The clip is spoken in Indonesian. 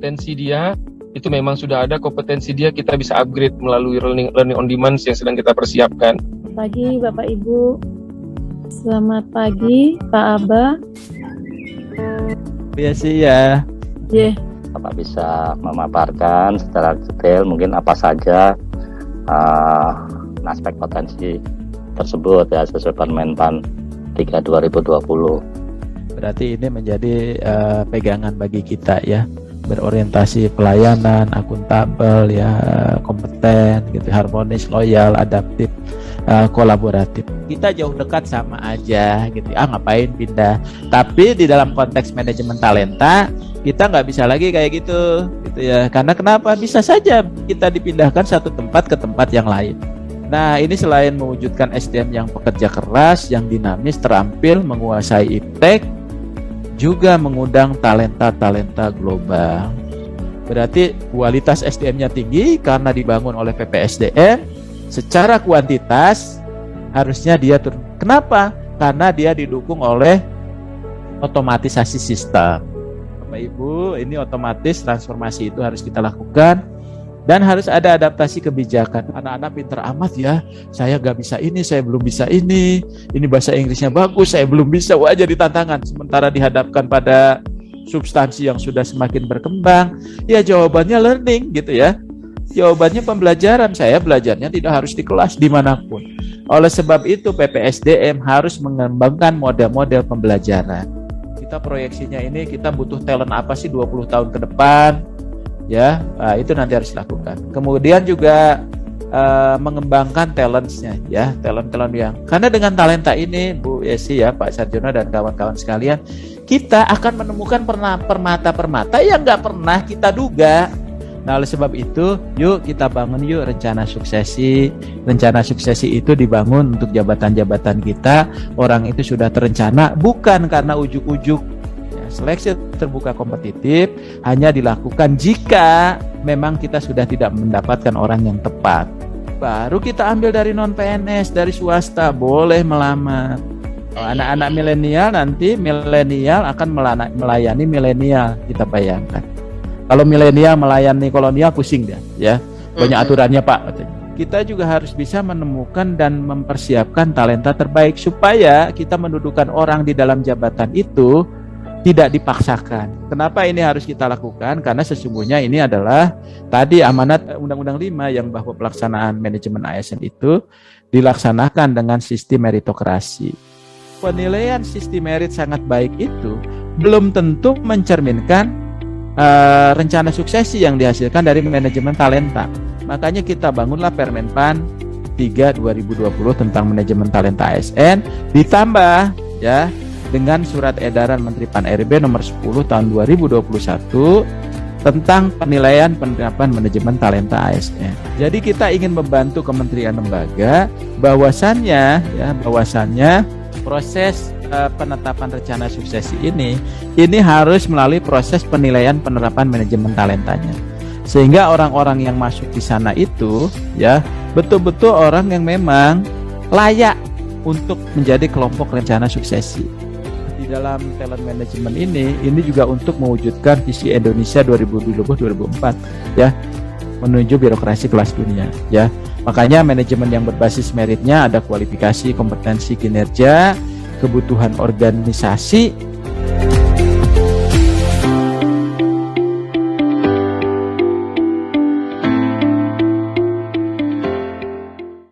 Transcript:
kompetensi dia, itu memang sudah ada kompetensi dia, kita bisa upgrade melalui learning on demand yang sedang kita persiapkan. Pagi Bapak Ibu, selamat pagi Pak Aba. Biasa ya. Yeah. Bapak bisa memaparkan secara detail mungkin apa saja aspek potensi tersebut ya sesuai Permenpan 3 2020. Berarti ini menjadi pegangan bagi kita ya, berorientasi pelayanan, akuntabel ya, kompeten gitu, harmonis, loyal, adaptif, kolaboratif. Kita jauh dekat sama aja gitu, ngapain pindah. Tapi di dalam konteks manajemen talenta kita nggak bisa lagi kayak gitu ya. Karena kenapa? Bisa saja kita dipindahkan satu tempat ke tempat yang lain. Nah, ini selain mewujudkan SDM yang pekerja keras, yang dinamis, terampil, menguasai iptek, juga mengundang talenta-talenta global. Berarti kualitas SDM-nya tinggi karena dibangun oleh PPSDM. Secara kuantitas harusnya dia turun. Kenapa? Karena dia didukung oleh otomatisasi sistem. Bapak Ibu, ini otomatis transformasi itu harus kita lakukan. Dan harus ada adaptasi kebijakan. Anak-anak pinter amat ya, saya gak bisa ini, saya belum bisa ini bahasa Inggrisnya bagus, saya belum bisa, wah jadi tantangan. Sementara dihadapkan pada substansi yang sudah semakin berkembang, ya jawabannya learning gitu ya. Jawabannya pembelajaran, saya belajarnya tidak harus di kelas, dimanapun. Oleh sebab itu PPSDM harus mengembangkan model-model pembelajaran. Kita proyeksinya ini, kita butuh talent apa sih 20 tahun ke depan, ya, itu nanti harus dilakukan. Kemudian juga mengembangkan talentsnya, ya, talent yang. Karena dengan talenta ini, Bu Yesi ya, Pak Sarjono dan kawan-kawan sekalian, kita akan menemukan permata-permata yang nggak pernah kita duga. Nah, oleh sebab itu, yuk kita bangun yuk rencana suksesi. Rencana suksesi itu dibangun untuk jabatan-jabatan kita. Orang itu sudah terencana, bukan karena ujuk-ujuk. Seleksi terbuka kompetitif hanya dilakukan jika memang kita sudah tidak mendapatkan orang yang tepat. Baru kita ambil dari non-PNS, dari swasta, boleh melamar. Anak-anak milenial nanti milenial akan melayani milenial, kita bayangkan. Kalau milenial melayani kolonial pusing dia, ya. Banyak aturannya, Pak. Kita juga harus bisa menemukan dan mempersiapkan talenta terbaik supaya kita mendudukan orang di dalam jabatan itu tidak dipaksakan. Kenapa ini harus kita lakukan? Karena sesungguhnya ini adalah tadi amanat Undang-Undang 5 yang bahwa pelaksanaan manajemen ASN itu dilaksanakan dengan sistem meritokrasi. Penilaian sistem merit sangat baik itu belum tentu mencerminkan rencana suksesi yang dihasilkan dari manajemen talenta. Makanya kita bangunlah Permenpan 3 2020 tentang manajemen talenta ASN, ditambah ya dengan surat edaran Menteri Pan-RB nomor 10 tahun 2021 tentang penilaian penerapan manajemen talenta ASN. Jadi kita ingin membantu kementerian lembaga bahwasannya proses penetapan rencana suksesi ini harus melalui proses penilaian penerapan manajemen talentanya. Sehingga orang-orang yang masuk di sana itu ya betul-betul orang yang memang layak untuk menjadi kelompok rencana suksesi. Di dalam talent management ini juga untuk mewujudkan visi Indonesia 2020-2024 ya, menuju birokrasi kelas dunia ya. Makanya manajemen yang berbasis meritnya ada kualifikasi, kompetensi, kinerja, kebutuhan organisasi,